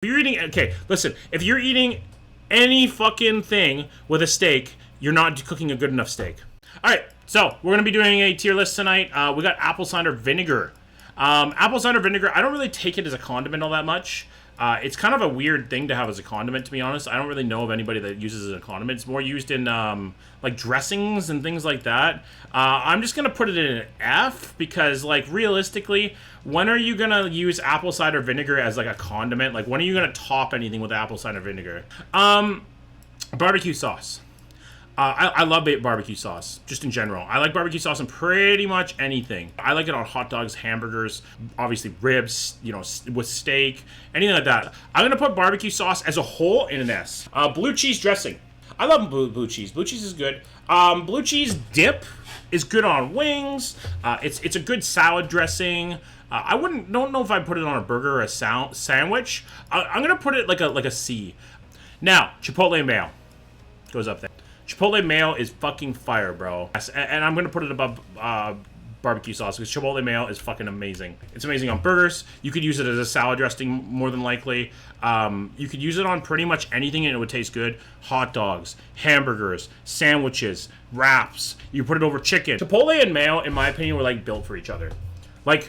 If you're eating, okay, listen, if you're eating any fucking thing with a steak, you're not cooking a good enough steak. All right, so we're gonna be doing a tier list tonight. We got apple cider vinegar. Apple cider vinegar, I don't really take it as a condiment all that much. It's kind of a weird thing to have as a condiment, to be honest. I don't really know of anybody that uses it as a condiment. It's more used in like dressings and things like that. I'm just gonna put it in an F because, like, realistically, when are you gonna use apple cider vinegar as like a condiment? Like, when are you gonna top anything with apple cider vinegar? Barbecue sauce. I love barbecue sauce, just in general. I like barbecue sauce on pretty much anything. I like it on hot dogs, hamburgers, obviously ribs, you know, with steak, anything like that. I'm going to put barbecue sauce as a whole in an S. Blue cheese dressing. I love blue cheese. Blue cheese is good. Blue cheese dip is good on wings. It's a good salad dressing. I don't know if I'd put it on a burger or a sandwich. I'm going to put it like a C. Now, Chipotle mayo goes up there. Chipotle mayo is fucking fire, bro. And I'm going to put it above barbecue sauce because Chipotle mayo is fucking amazing. It's amazing on burgers. You could use it as a salad dressing more than likely. You could use it on pretty much anything and it would taste good. Hot dogs, hamburgers, sandwiches, wraps. You put it over chicken. Chipotle and mayo, in my opinion, were like built for each other. Like,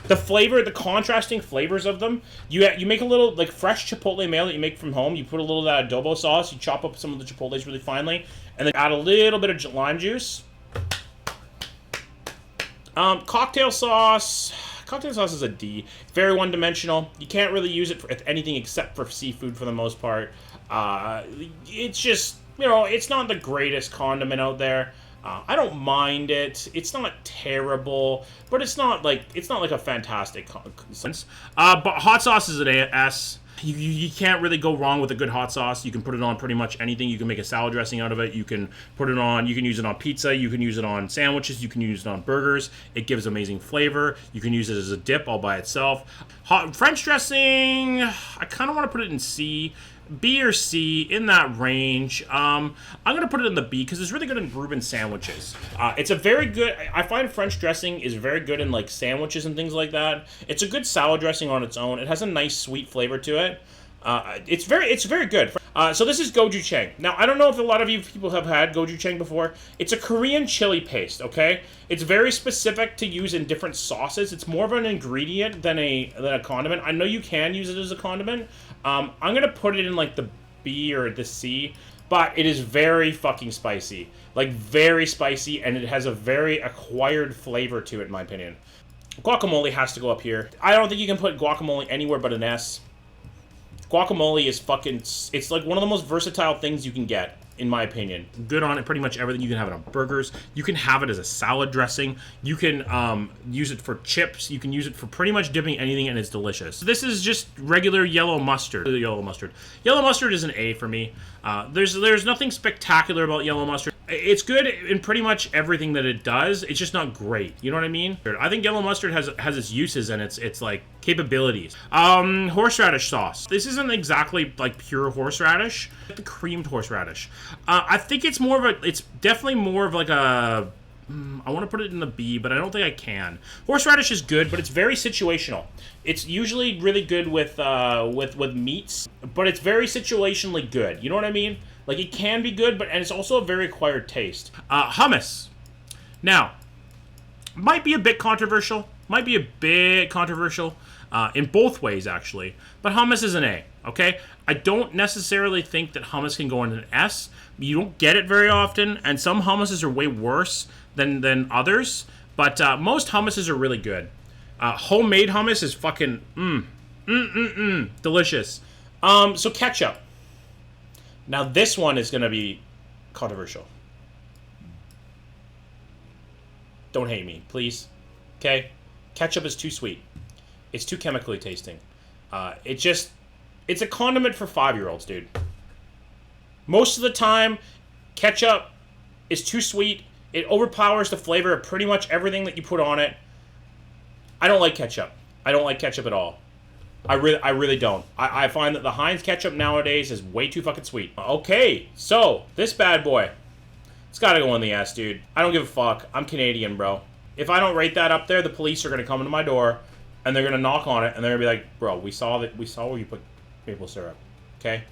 the flavor, the contrasting flavors of them. You make a little, like, fresh Chipotle mayo that you make from home. You put a little of that adobo sauce. You chop up some of the Chipotles really finely. And then add a little bit of lime juice. Cocktail sauce. Cocktail sauce is a D. Very one-dimensional. You can't really use it for anything except for seafood for the most part. It's just, you know, it's not the greatest condiment out there. I don't mind it. It's not terrible, but it's not like a fantastic sense. But hot sauce is an S. You can't really go wrong with a good hot sauce. You can put it on pretty much anything. You can make a salad dressing out of it. You can put it on. You can use it on pizza. You can use it on sandwiches. You can use it on burgers. It gives amazing flavor. You can use it as a dip all by itself. French dressing, I kind of want to put it in C. B or C, in that range. I'm going to put it in the B because it's really good in Reuben sandwiches. It's a very good, I find French dressing is very good in like sandwiches and things like that. It's a good salad dressing on its own. It has a nice sweet flavor to it. It's very good. So this is gochujang. Now, I don't know if a lot of you people have had gochujang before. It's a Korean chili paste, okay? It's very specific to use in different sauces. It's more of an ingredient than a condiment. I know you can use it as a condiment. I'm going to put it in like the B or the C, but it is very fucking spicy. Like, very spicy, and it has a very acquired flavor to it, in my opinion. Guacamole has to go up here. I don't think you can put guacamole anywhere but an S. Guacamole is fucking, it's like one of the most versatile things you can get, in my opinion. Good on it, pretty much everything. You can have it on burgers. You can have it as a salad dressing. You can use it for chips. You can use it for pretty much dipping anything, and it's delicious. This is just regular yellow mustard. Yellow mustard. Yellow mustard is an A for me. There's nothing spectacular about yellow mustard. It's good in pretty much everything that it does. It's just not great. You know what I mean? I think yellow mustard has its uses and its like capabilities. Horseradish sauce. This isn't exactly like pure horseradish. The creamed horseradish. I think it's definitely more of like a, I want to put it in the B, but I don't think I can. Horseradish is good, but it's very situational. It's usually really good with meats, but it's very situationally good. You know what I mean? Like, it can be good, and it's also a very acquired taste. Hummus. Now, might be a bit controversial. In both ways, actually. But hummus is an A, okay? I don't necessarily think that hummus can go in an S. You don't get it very often, and some hummuses are way worse than others. But most hummuses are really good. Homemade hummus is fucking delicious. So ketchup. Now this one is going to be controversial. Don't hate me, please. Okay? Ketchup is too sweet. It's too chemically tasting. It's a condiment for 5-year-olds, dude. Most of the time, ketchup is too sweet. It overpowers the flavor of pretty much everything that you put on it. I don't like ketchup. I don't like ketchup at all. I really don't. I find that the Heinz ketchup nowadays is way too fucking sweet. Okay, so this bad boy, it's gotta go in the ass, dude. I don't give a fuck. I'm Canadian, bro. If I don't rate that up there, the police are gonna come to my door and they're gonna knock on it and they're gonna be like, bro, we saw where you put maple syrup. Okay?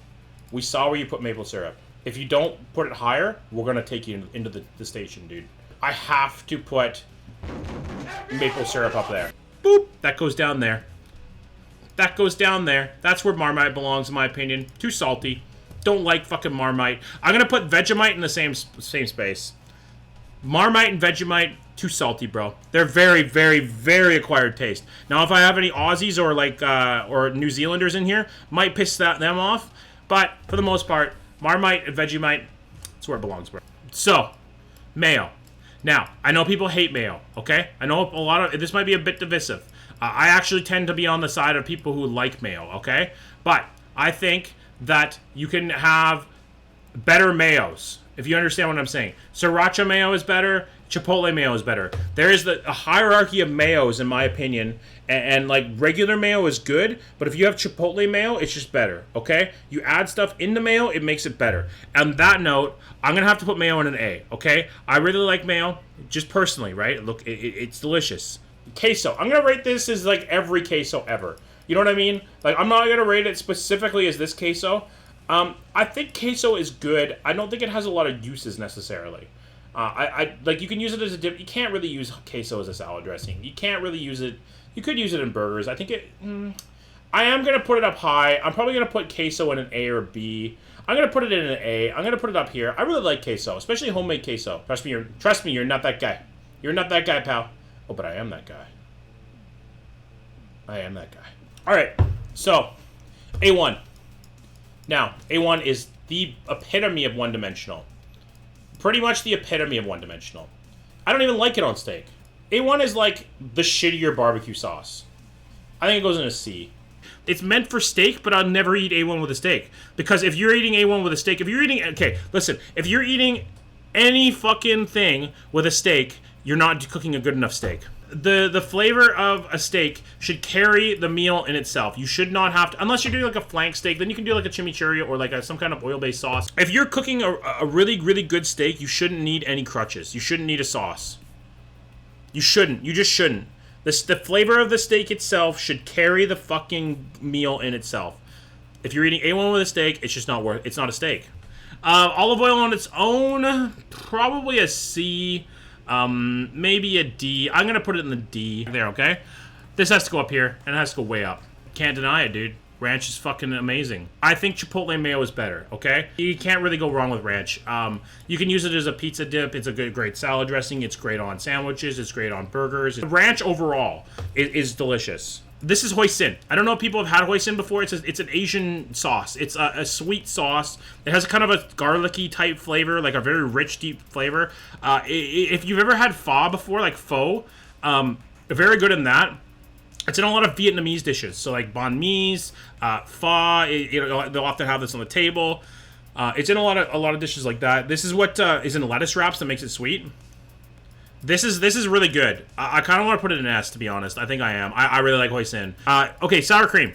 We saw where you put maple syrup. If you don't put it higher, we're going to take you into the station, dude. I have to put maple syrup up there. Boop! That goes down there. That goes down there. That's where Marmite belongs, in my opinion. Too salty. Don't like fucking Marmite. I'm going to put Vegemite in the same space. Marmite and Vegemite, too salty, bro. They're very, very, very acquired taste. Now, if I have any Aussies or like or New Zealanders in here, might piss them off. But for the most part, Marmite and Vegemite, that's where it belongs, bro. So, mayo. Now, I know people hate mayo, okay? I know a lot of... This might be a bit divisive. I actually tend to be on the side of people who like mayo, okay? But I think that you can have better mayos, if you understand what I'm saying. Sriracha mayo is better. Chipotle mayo is better. There is a hierarchy of mayos, in my opinion, and like regular mayo is good, but if you have Chipotle mayo, it's just better, okay? You add stuff into mayo, it makes it better. On that note, I'm going to have to put mayo in an A, okay? I really like mayo, just personally, right? Look, it's delicious. Queso. I'm going to rate this as like every queso ever. You know what I mean? Like, I'm not going to rate it specifically as this queso. I think queso is good. I don't think it has a lot of uses necessarily. Like, you can use it as a dip. You can't really use queso as a salad dressing. You can't really use it. You could use it in burgers. I think it... I am going to put it up high. I'm probably going to put queso in an A or B. I'm going to put it in an A. I'm going to put it up here. I really like queso, especially homemade queso. Trust me, you're not that guy. You're not that guy, pal. Oh, but I am that guy. I am that guy. All right, so A1. Now, A1 is the epitome of one-dimensional. Pretty much the epitome of one-dimensional. I don't even like it on steak. A1 is like the shittier barbecue sauce. I think it goes in a C. It's meant for steak, but I'll never eat A1 with a steak. Because if you're eating A1 with a steak, if you're eating... Okay, listen. If you're eating any fucking thing with a steak, you're not cooking a good enough steak. The flavor of a steak should carry the meal in itself. You should not have to, unless you're doing like a flank steak, then you can do like a chimichurri or like some kind of oil-based sauce. If you're cooking a really, really good steak, you shouldn't need any crutches. You shouldn't need a sauce. You shouldn't. You just shouldn't. The flavor of the steak itself should carry the fucking meal in itself. If you're eating A1 with a steak, it's just not worth. It's not a steak. Olive oil on its own, probably a C. Maybe a D. I'm gonna put it in the D there, okay? This has to go up here, and it has to go way up. Can't deny it, dude. Ranch is fucking amazing. I think Chipotle mayo is better, okay? You can't really go wrong with ranch. You can use it as a pizza dip. It's a great salad dressing. It's great on sandwiches. It's great on burgers. Ranch overall is delicious. This is hoisin. I don't know if people have had hoisin before. It's an Asian sauce. It's a sweet sauce. It has kind of a garlicky type flavor, like a very rich, deep flavor. If you've ever had pho before, like pho, very good in that. It's in a lot of Vietnamese dishes, so like banh mi's, pho. They'll often have this on the table. It's in a lot of dishes like that. This is what is in lettuce wraps that makes it sweet. This is really good. I kind of want to put it in S, to be honest. I think I am. I really like hoisin. Okay, sour cream.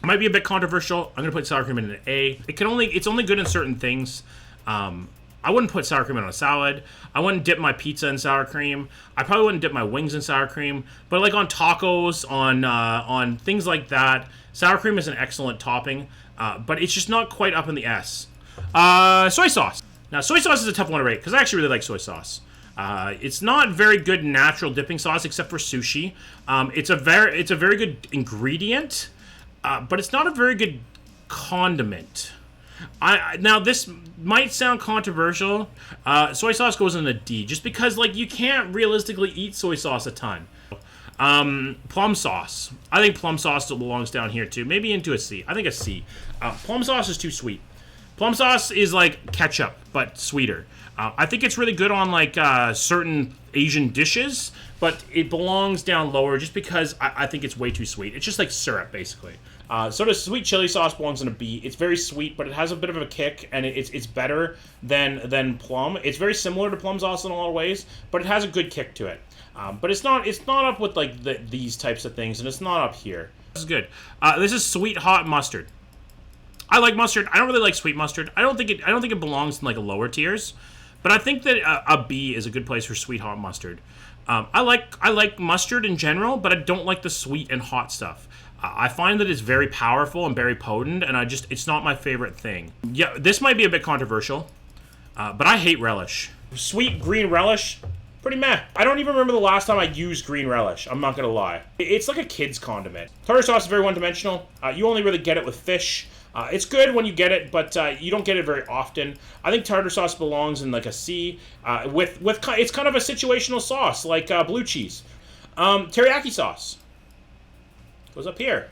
Might be a bit controversial. I'm gonna put sour cream in an A. It's only good in certain things. I wouldn't put sour cream on a salad. I wouldn't dip my pizza in sour cream. I probably wouldn't dip my wings in sour cream. But like on tacos, on things like that, sour cream is an excellent topping. But it's just not quite up in the S. Soy sauce. Now, soy sauce is a tough one to rate because I actually really like soy sauce. It's not very good natural dipping sauce except for sushi. It's a very good ingredient, but it's not a very good condiment. Now this might sound controversial. Soy sauce goes in a D just because like you can't realistically eat soy sauce a ton. Plum sauce. I think plum sauce still belongs down here too. Maybe into a C. I think a C. Plum sauce is too sweet. Plum sauce is like ketchup, but sweeter. I think it's really good on like certain Asian dishes, but it belongs down lower just because I think it's way too sweet. It's just like syrup, basically. So does sweet chili sauce belongs in a B. It's very sweet, but it has a bit of a kick, and it's better than plum. It's very similar to plum sauce in a lot of ways, but it has a good kick to it. But it's not up with like these types of things, and it's not up here. This is good. This is sweet hot mustard. I like mustard. I don't really like sweet mustard. I don't think it belongs in like lower tiers, but I think that a B is a good place for sweet hot mustard. I like mustard in general, but I don't like the sweet and hot stuff. I find that it's very powerful and very potent, and it's not my favorite thing. Yeah, this might be a bit controversial, but I hate relish. Sweet green relish, pretty meh. I don't even remember the last time I used green relish. I'm not gonna lie. It's like a kid's condiment. Tartar sauce is very one-dimensional. You only really get it with fish. It's good when you get it, but you don't get it very often. I think tartar sauce belongs in like a C. It's kind of a situational sauce, like blue cheese. Teriyaki sauce goes up here.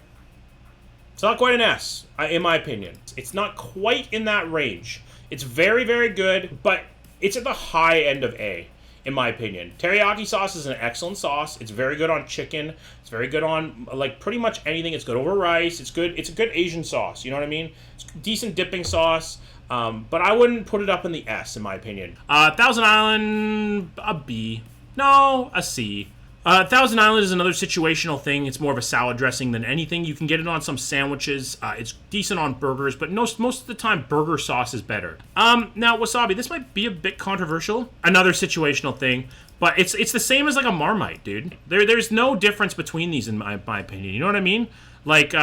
It's not quite an S, in my opinion. It's not quite in that range. It's very, very good, but it's at the high end of A, in my opinion. Teriyaki sauce is an excellent sauce. It's very good on chicken. It's very good on, like, pretty much anything. It's good over rice. It's good. It's a good Asian sauce, you know what I mean? It's decent dipping sauce, but I wouldn't put it up in the S, in my opinion. Thousand Island, a B. No, a C. Thousand Island is another situational thing. It's more of a salad dressing than anything. You can get it on some sandwiches. It's decent on burgers, but most of the time, burger sauce is better. Now, wasabi. This might be a bit controversial. Another situational thing, but it's the same as like a Marmite, dude. There's no difference between these in my opinion. You know what I mean? Like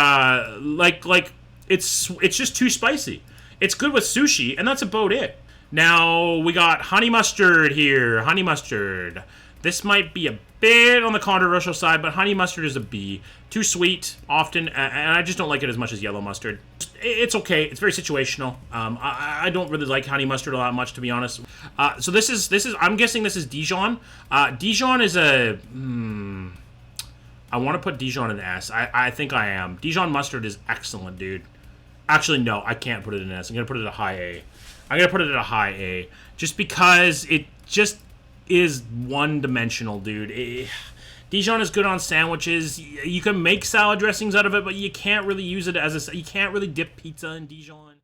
it's just too spicy. It's good with sushi, and that's about it. Now we got honey mustard here. Honey mustard. This might be a bit on the controversial side, but honey mustard is a B. Too sweet, often, and I just don't like it as much as yellow mustard. It's okay. It's very situational. I don't really like honey mustard a lot much, to be honest. So this is. I'm guessing this is Dijon. Dijon is a. I want to put Dijon in S. I think I am. Dijon mustard is excellent, dude. Actually, no, I can't put it in S. I'm gonna put it at a high A. I'm gonna put it at a high A, just because it just is one-dimensional, dude. Dijon is good on sandwiches. You can make salad dressings out of it, but you can't really use it as you can't really dip pizza in Dijon.